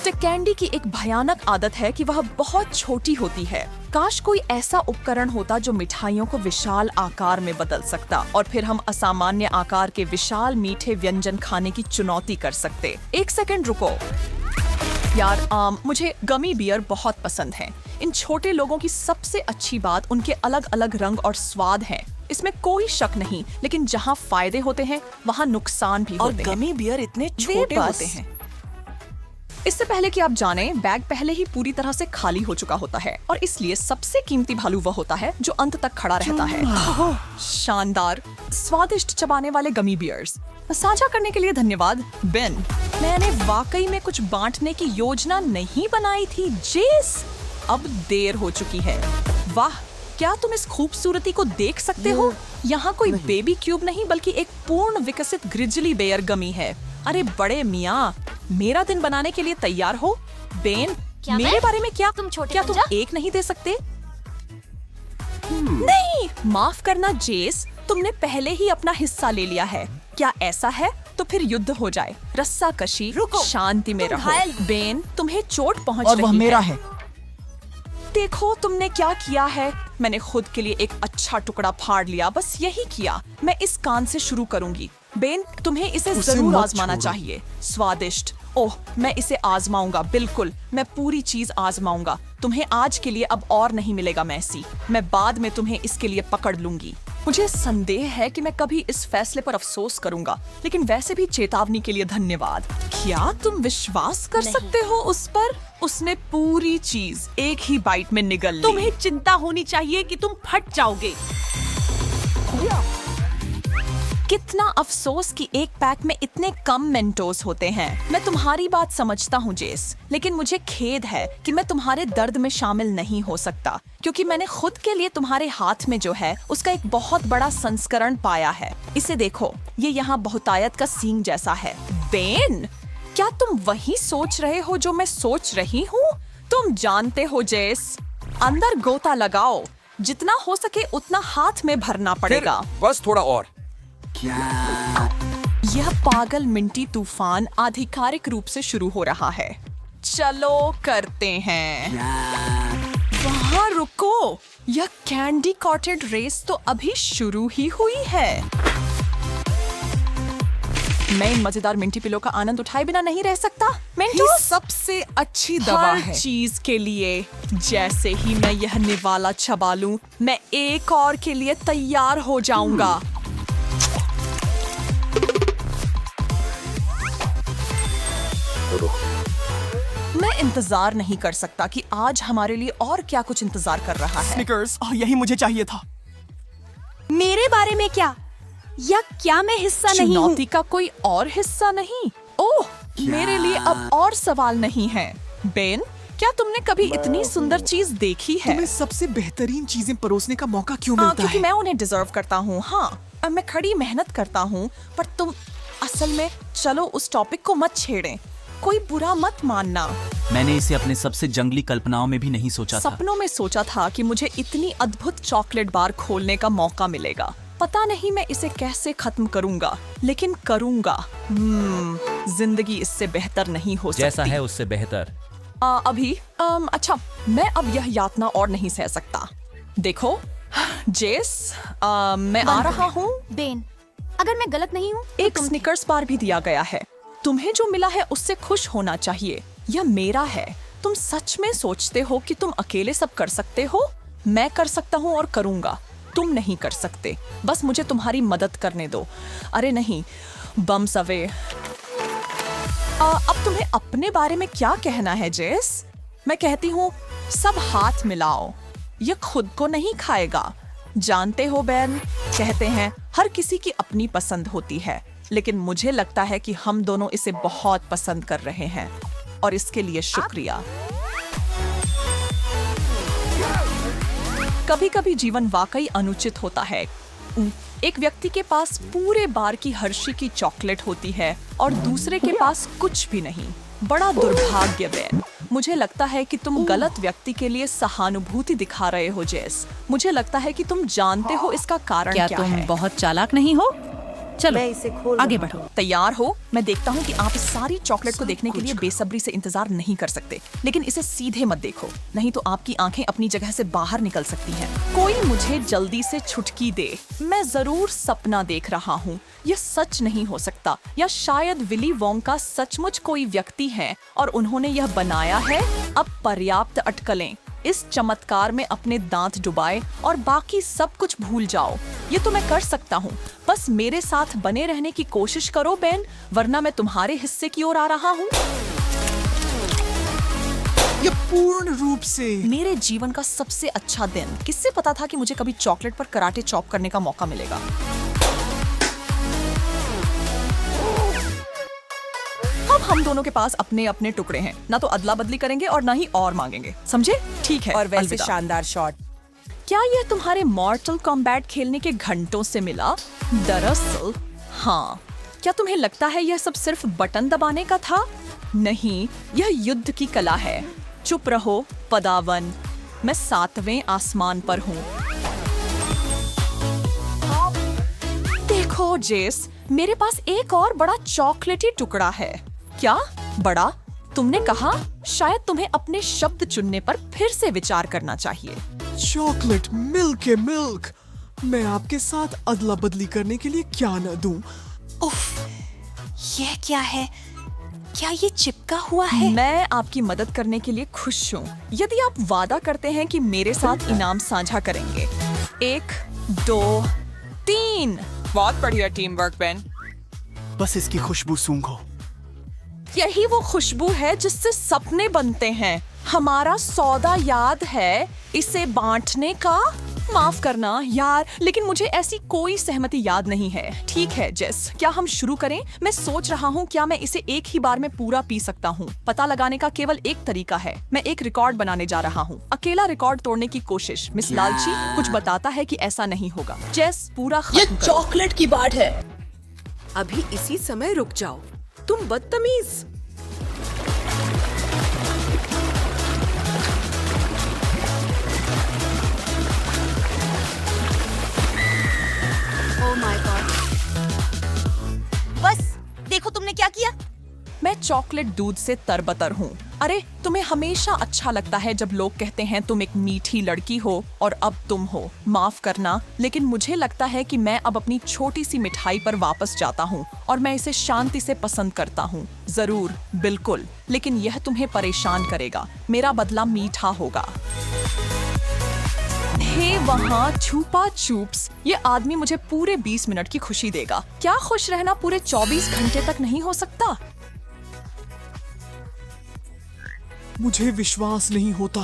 Stick candy की एक भयानक आदत है कि वह बहुत छोटी होती है। काश कोई ऐसा उपकरण होता जो मिठाइयों को विशाल आकार में बदल सकता और फिर हम असामान्य आकार के विशाल मीठे व्यंजन खाने की चुनौती कर सकते। एक सेकंड रुको यार, मुझे गमी बियर बहुत पसंद है। इन छोटे लोगों की सबसे अच्छी बात उनके अलग अलग रंग और स्वाद हैं। इसमें कोई शक नहीं, लेकिन जहाँ फायदे होते हैं वहाँ नुकसान भी होते हैं। गमी बियर इतने छोटे होते हैं। इससे पहले कि आप जानें, बैग पहले ही पूरी तरह से खाली हो चुका होता है और इसलिए सबसे कीमती भालू वह होता है जो अंत तक खड़ा रहता है। शानदार, स्वादिष्ट चबाने वाले गमी बियर्स। साझा करने के लिए धन्यवाद बेन। मैंने वाकई में कुछ बांटने की योजना नहीं बनाई थी जेस। अब देर हो चुकी है। वाह, क्या तुम इस खूबसूरती को देख सकते हो? यहाँ कोई बेबी क्यूब नहीं बल्कि एक पूर्ण विकसित ग्रिजली बेयर गमी है। अरे बड़े मियाँ, मेरा दिन बनाने के लिए तैयार हो? बेन, मेरे बारे में क्या तुम एक नहीं दे सकते? नहीं, माफ करना जेस, तुमने पहले ही अपना हिस्सा ले लिया है। क्या ऐसा है? तो फिर युद्ध हो जाए। रस्सा कशी, शांति में रहो। बेन, तुम्हें चोट पहुंच रही है। और वह मेरा है। देखो तुमने क्या किया है। मैंने खुद के लिए एक अच्छा टुकड़ा फाड़ लिया, बस यही किया। मैं इस कान से शुरू करूंगी। बेन, तुम्हें इसे जरूर आजमाना चाहिए। स्वादिष्ट। ओह, मैं इसे आजमाऊंगा। बिल्कुल, मैं पूरी चीज आजमाऊंगा। तुम्हें आज के लिए अब और नहीं मिलेगा मैसी। मैं बाद में तुम्हें इसके लिए पकड़ लूंगी। मुझे संदेह है कि मैं कभी इस फैसले पर अफसोस करूंगा, लेकिन वैसे भी चेतावनी के लिए धन्यवाद। क्या तुम विश्वास कर सकते हो उस पर? उसने पूरी चीज एक ही बाइट में निगल ली। तुम्हें चिंता होनी चाहिए कि तुम फट जाओगे। कितना अफसोस कि एक पैक में इतने कम मेंटोस होते हैं। मैं तुम्हारी बात समझता हूँ जेस, लेकिन मुझे खेद है कि मैं तुम्हारे दर्द में शामिल नहीं हो सकता, क्योंकि मैंने खुद के लिए तुम्हारे हाथ में जो है उसका एक बहुत बड़ा संस्करण पाया है। इसे देखो, ये यहाँ बहुतायत का सींग जैसा है। बेन, क्या तुम वही सोच रहे हो जो मैं सोच रही हूँ? तुम जानते हो जेस, अंदर गोता लगाओ। जितना हो सके उतना हाथ में भरना पड़ेगा। बस थोड़ा और। यह पागल मिंटी तूफान आधिकारिक रूप से शुरू हो रहा है। चलो करते हैं। वहाँ रुको, यह कैंडी कॉटेड रेस तो अभी शुरू ही हुई है। मैं इन मजेदार मिंटी पिलो का आनंद उठाए बिना नहीं रह सकता। ये सबसे अच्छी दवा हर है। चीज के लिए। जैसे ही मैं यह निवाला चबा लूं, मैं एक और के लिए तैयार हो जाऊंगा। मैं इंतजार नहीं कर सकता कि आज हमारे लिए और क्या कुछ इंतजार कर रहा है। स्निकर्स, यही मुझे चाहिए था। मेरे बारे में क्या? या क्या मैं हिस्सा नहीं हूँ? चुनौती का कोई और हिस्सा नहीं? ओह, मेरे लिए अब और सवाल नहीं है। बेन, क्या तुमने कभी इतनी सुंदर चीज देखी है? तुम्हें सबसे बेहतरीन चीजें परोसने का मौका क्यों मिलता क्योंकि है? मैं उन्हें डिजर्व करता हूँ। हाँ, मैं खड़ी मेहनत करता हूँ, पर तुम असल में चलो उस टॉपिक को मत छेड़ें। कोई बुरा मत मानना। मैंने इसे अपने सबसे जंगली कल्पनाओं में भी नहीं सोचा था। सपनों में सोचा था कि मुझे इतनी अद्भुत चॉकलेट बार खोलने का मौका मिलेगा। पता नहीं मैं इसे कैसे खत्म करूंगा, लेकिन करूंगा। जिंदगी इससे बेहतर नहीं हो सकती। जैसा है उससे बेहतर। अच्छा, मैं अब यह यातना और नहीं सह सकता। देखो जेस, मैं आ रहा हूँ। बेन, अगर मैं गलत नहीं हूँ तो एक स्निकर्स बार भी दिया गया है। तुम्हें जो मिला है उससे खुश होना चाहिए। यह मेरा है। तुम सच में सोचते हो कि तुम अकेले सब कर सकते हो? मैं कर सकता हूँ और करूँगा। तुम नहीं कर सकते। बस मुझे तुम्हारी मदद करने दो। अरे नहीं, बम्स अवे। अब तुम्हें अपने बारे में क्या कहना है जेस? मैं कहती हूँ सब हाथ मिलाओ। ये खुद को नहीं खाएगा। जानते हो बेन, कहते हैं हर किसी की अपनी पसंद होती है, लेकिन मुझे लगता है कि हम दोनों इसे बहुत पसंद कर रहे हैं और इसके लिए शुक्रिया। कभी-कभी जीवन वाकई अनुचित होता है। एक व्यक्ति के पास पूरे बार की हर्षी की चॉकलेट होती है और दूसरे के पास कुछ भी नहीं। बड़ा दुर्भाग्य बेन। मुझे लगता है कि तुम गलत व्यक्ति के लिए सहानुभूति दिखा रहे हो जेस। मुझे लगता है कि तुम जानते हो इसका कारण क्या तुम है। बहुत चालाक नहीं हो? चलो मैं इसे खोल आगे रहा बढ़ो। तैयार हो? मैं देखता हूँ कि आप इस सारी चॉकलेट को देखने के लिए बेसब्री से इंतजार नहीं कर सकते, लेकिन इसे सीधे मत देखो, नहीं तो आपकी आंखें अपनी जगह से बाहर निकल सकती हैं। कोई मुझे जल्दी से छुटकी दे। मैं जरूर सपना देख रहा हूँ। यह सच नहीं हो सकता, या शायद विली वोंका सचमुच कोई व्यक्ति है और उन्होंने यह बनाया है। अब पर्याप्त अटकलें। इस चमत्कार में अपने दांत डुबाए और बाकी सब कुछ भूल जाओ। ये तो मैं कर सकता हूँ। बस मेरे साथ बने रहने की कोशिश करो बेन, वरना मैं तुम्हारे हिस्से की ओर आ रहा हूँ। ये पूर्ण रूप से मेरे जीवन का सबसे अच्छा दिन। किससे पता था कि मुझे कभी चॉकलेट पर कराटे चॉप करने का मौका मिलेगा। अब हम दोनों के पास अपने अपने टुकड़े हैं, ना तो अदला बदली करेंगे और ना ही और मांगेंगे, समझे? ठीक है। और वैसे अलविदा। शानदार शॉट। क्या यह तुम्हारे मॉर्टल कॉम्बैट खेलने के घंटों से मिला? दरअसल हाँ। क्या तुम्हें लगता है यह सब सिर्फ बटन दबाने का था? नहीं, यह युद्ध की कला है। चुप रहो पदावन, मैं 7वें आसमान पर हूँ। देखो जेस, मेरे पास एक और बड़ा चॉकलेटी टुकड़ा है। क्या बड़ा? तुमने कहा? शायद तुम्हें अपने शब्द चुनने पर फिर से विचार करना चाहिए। चॉकलेट मिल्क है मिल्क। मैं आपके साथ अदला बदली करने के लिए क्या न दूं। उफ, यह क्या है? क्या ये चिपका हुआ है? मैं आपकी मदद करने के लिए खुश हूँ, यदि आप वादा करते हैं कि मेरे साथ इनाम साझा करेंगे। 1, 2, 3। बहुत बढ़िया टीम वर्क बेन। बस इसकी खुशबू सूंघो। यही वो खुशबू है जिससे सपने बनते हैं। हमारा सौदा याद है इसे बांटने का? माफ करना यार, लेकिन मुझे ऐसी कोई सहमति याद नहीं है। ठीक है जेस, क्या हम शुरू करें? मैं सोच रहा हूँ क्या मैं इसे एक ही बार में पूरा पी सकता हूँ। पता लगाने का केवल एक तरीका है। मैं एक रिकॉर्ड बनाने जा रहा हूँ। अकेला रिकॉर्ड तोड़ने की कोशिश। मिस लालची कुछ बताता है कि ऐसा नहीं होगा। जेस पूरा ये खत्म करो। चॉकलेट की बाट है। अभी इसी समय रुक जाओ, तुम बदतमीज। Oh my God. बस देखो तुमने क्या किया। मैं चॉकलेट दूध से तरबतर हूँ। अरे तुम्हें हमेशा अच्छा लगता है जब लोग कहते हैं तुम एक मीठी लड़की हो, और अब तुम हो। माफ करना, लेकिन मुझे लगता है कि मैं अब अपनी छोटी सी मिठाई पर वापस जाता हूँ और मैं इसे शांति से पसंद करता हूँ। जरूर, बिल्कुल, लेकिन यह तुम्हें परेशान करेगा। मेरा बदला मीठा होगा। हे वहाँ छुपा चूप्स, ये आदमी मुझे पूरे 20 मिनट की खुशी देगा। क्या खुश रहना पूरे 24 घंटे तक नहीं हो सकता? मुझे विश्वास नहीं होता।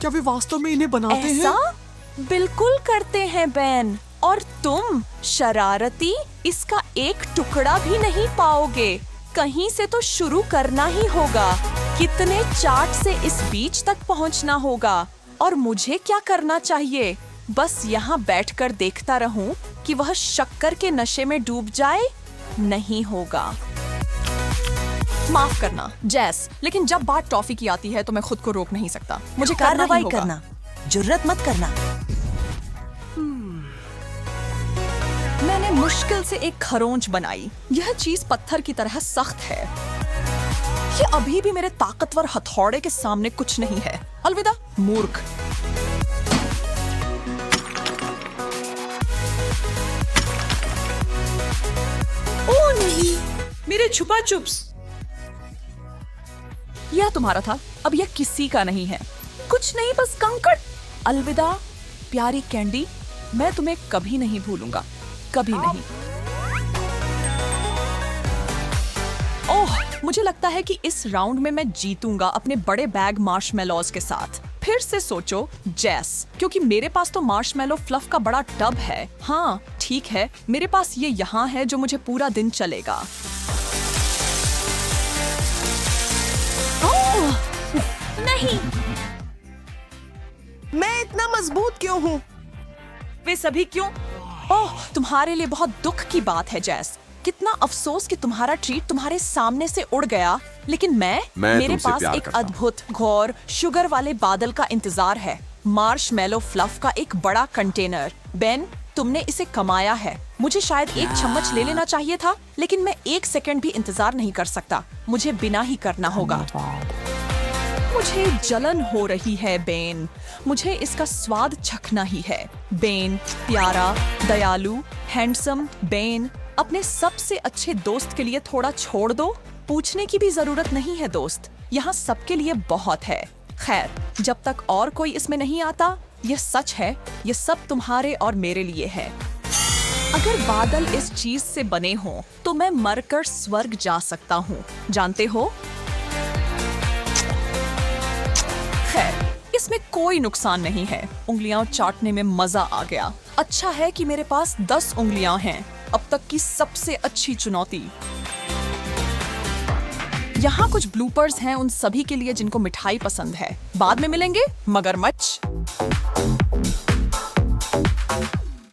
क्या वे वास्तव में इन्हें बनाते ऐसा हैं? बिल्कुल करते हैं बेन, और तुम शरारती इसका एक टुकड़ा भी नहीं पाओगे। कहीं से तो शुरू करना ही होगा। कितने चार्ट से इस बीच तक पहुंचना होगा, और मुझे क्या करना चाहिए? बस यहाँ बैठकर देखता रहूं कि वह शक्कर के नशे में डूब जाए? नहीं होगा। माफ करना जैस, लेकिन जब बात टॉफी की आती है तो मैं खुद को रोक नहीं सकता। मुझे करना ही कार्रवाई होगा। करना, जुर्रत मत करना। मैंने मुश्किल से एक खरोंच बनाई। यह चीज पत्थर की तरह सख्त है। ये अभी भी मेरे ताकतवर हथौड़े के सामने कुछ नहीं है। अलविदा मूर्ख। ओ नहीं, मेरे छुपा चुप्स। यह तुम्हारा था, अब यह किसी का नहीं है। कुछ नहीं, बस कंकड़। अलविदा प्यारी कैंडी, मैं तुम्हें कभी नहीं भूलूंगा, कभी नहीं। ओह, मुझे लगता है कि इस राउंड में मैं जीतूंगा अपने बड़े बैग मार्शमेलोज के साथ। फिर से सोचो जैस, क्योंकि मेरे पास तो मार्शमेलो फ्लफ का बड़ा टब है। हाँ ठीक है, मेरे पास ये यहाँ है जो मुझे पूरा दिन चलेगा। ओह, नहीं, मैं इतना मजबूत क्यों हूँ? वे सभी क्यों? ओह, तुम्हारे लिए बहुत दुख की बात है जैस। कितना अफसोस कि तुम्हारा ट्रीट तुम्हारे सामने से उड़ गया। लेकिन मैं मेरे तुमसे पास प्यार एक करता हूं। अद्भुत घोर शुगर वाले बादल का इंतजार है। मार्शमेलो फ्लफ का एक बड़ा कंटेनर। बेन, तुमने इसे कमाया है। मुझे शायद एक चम्मच ले लेना चाहिए था, लेकिन मैं 1 सेकंड भी इंतजार नहीं कर सकता। मुझे बिना ही करना होगा। मुझे जलन हो रही है बेन। मुझे इसका स्वाद चखना ही है। बेन, प्यारा, दयालु, हैंडसम बेन, अपने सबसे अच्छे दोस्त के लिए थोड़ा छोड़ दो। पूछने की भी जरूरत नहीं है दोस्त, यहाँ सबके लिए बहुत है। खैर, जब तक और कोई इसमें नहीं आता, यह सच है, ये सब तुम्हारे और मेरे लिए है। अगर बादल इस चीज से बने हों, तो मैं मरकर स्वर्ग जा सकता हूँ, जानते हो? खैर, इसमें कोई नुकसान नहीं है। उंगलियां चाटने में मजा आ गया। अच्छा है कि मेरे पास 10 उंगलियां हैं। अब तक की सबसे अच्छी चुनौती। यहाँ कुछ ब्लूपर्स हैं उन सभी के लिए जिनको मिठाई पसंद है। बाद में मिलेंगे, मगरमच्छ।